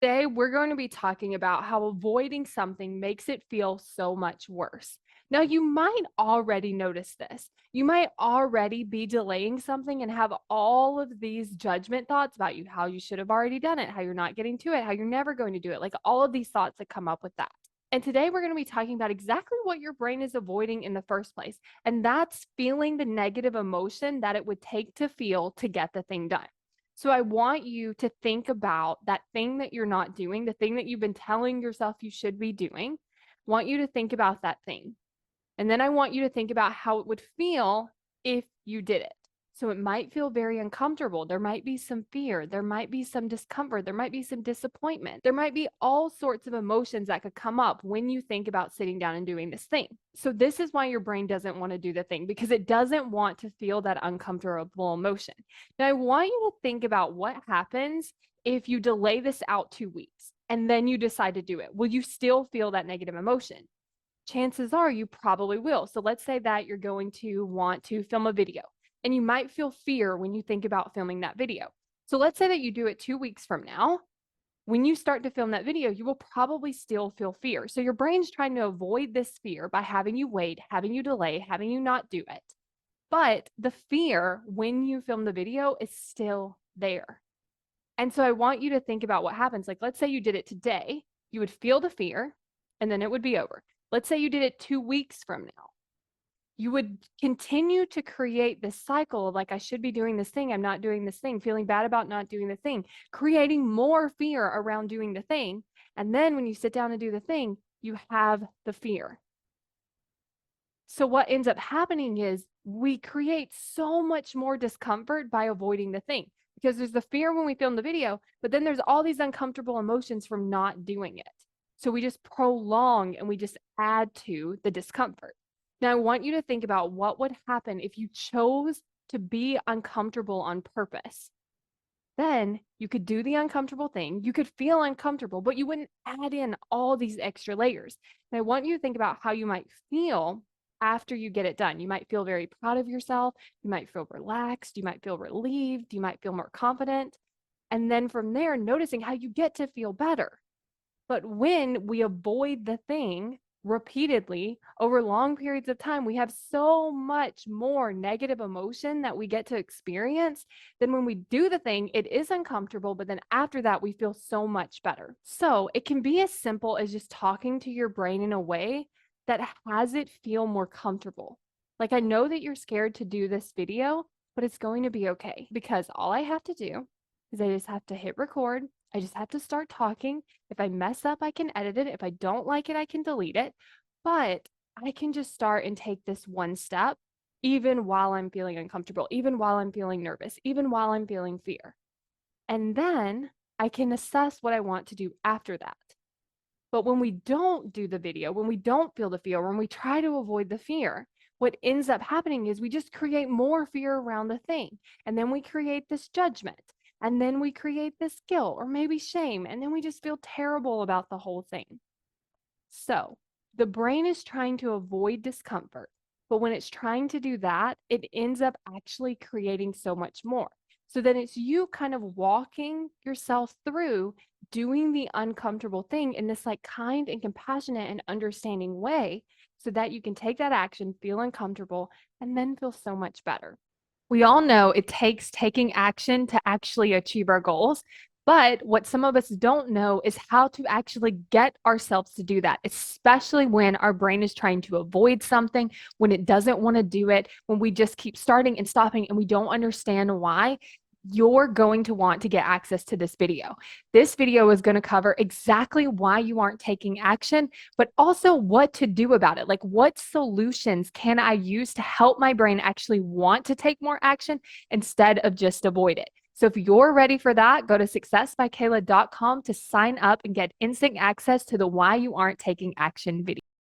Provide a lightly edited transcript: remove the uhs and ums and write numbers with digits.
Today, we're going to be talking about how avoiding something makes it feel so much worse. Now, you might already notice this. You might already be delaying something and have all of these judgment thoughts about you, how you should have already done it, how you're not getting to it, how you're never going to do it, like all of these thoughts that come up with that. And today, we're going to be talking about exactly what your brain is avoiding in the first place. And that's feeling the negative emotion that it would take to feel to get the thing done. So I want you to think about that thing that you're not doing, the thing that you've been telling yourself you should be doing. I want you to think about that thing. And then I want you to think about how it would feel if you did it. So it might feel very uncomfortable. There might be some fear. There might be some discomfort. There might be some disappointment. There might be all sorts of emotions that could come up when you think about sitting down and doing this thing. So this is why your brain doesn't want to do the thing, because it doesn't want to feel that uncomfortable emotion. Now, I want you to think about what happens if you delay this out 2 weeks and then you decide to do it. Will you still feel that negative emotion? Chances are you probably will. So let's say that you're going to want to film a video and you might feel fear when you think about filming that video. So let's say that you do it 2 weeks from now. When you start to film that video, you will probably still feel fear. So your brain's trying to avoid this fear by having you wait, having you delay, having you not do it. But the fear when you film the video is still there. And so I want you to think about what happens. Like, let's say you did it today, you would feel the fear and then it would be over. Let's say you did it 2 weeks from now. You would continue to create this cycle of like, I should be doing this thing. I'm not doing this thing, feeling bad about not doing the thing, creating more fear around doing the thing. And then when you sit down and do the thing, you have the fear. So what ends up happening is we create so much more discomfort by avoiding the thing, because there's the fear when we film the video, but then there's all these uncomfortable emotions from not doing it. So we just prolong and we just add to the discomfort. Now, I want you to think about what would happen if you chose to be uncomfortable on purpose. Then you could do the uncomfortable thing. You could feel uncomfortable, but you wouldn't add in all these extra layers. And I want you to think about how you might feel after you get it done. You might feel very proud of yourself. You might feel relaxed. You might feel relieved. You might feel more confident. And then from there, noticing how you get to feel better. But when we avoid the thing repeatedly over long periods of time, we have so much more negative emotion that we get to experience. Then when we do the thing, it is uncomfortable, but then after that, we feel so much better. So it can be as simple as just talking to your brain in a way that has it feel more comfortable. Like, I know that you're scared to do this video, but it's going to be okay, because all I have to do is I just have to hit record. I just have to start talking. If I mess up, I can edit it. If I don't like it, I can delete it. But I can just start and take this one step, even while I'm feeling uncomfortable, even while I'm feeling nervous, even while I'm feeling fear. And then I can assess what I want to do after that. But when we don't do the video, when we don't feel the fear, when we try to avoid the fear, what ends up happening is we just create more fear around the thing. And then we create this judgment. And then we create this guilt or maybe shame. And then we just feel terrible about the whole thing. So the brain is trying to avoid discomfort. But when it's trying to do that, it ends up actually creating so much more. So then it's you kind of walking yourself through doing the uncomfortable thing in this like kind and compassionate and understanding way, so that you can take that action, feel uncomfortable, and then feel so much better. We all know it takes taking action to actually achieve our goals. But what some of us don't know is how to actually get ourselves to do that, especially when our brain is trying to avoid something, when it doesn't want to do it, when we just keep starting and stopping and we don't understand why. You're going to want to get access to this video. This video is going to cover exactly why you aren't taking action, but also what to do about it. Like, what solutions can I use to help my brain actually want to take more action instead of just avoid it? So if you're ready for that, go to successbykayla.com to sign up and get instant access to the Why You Aren't Taking Action video.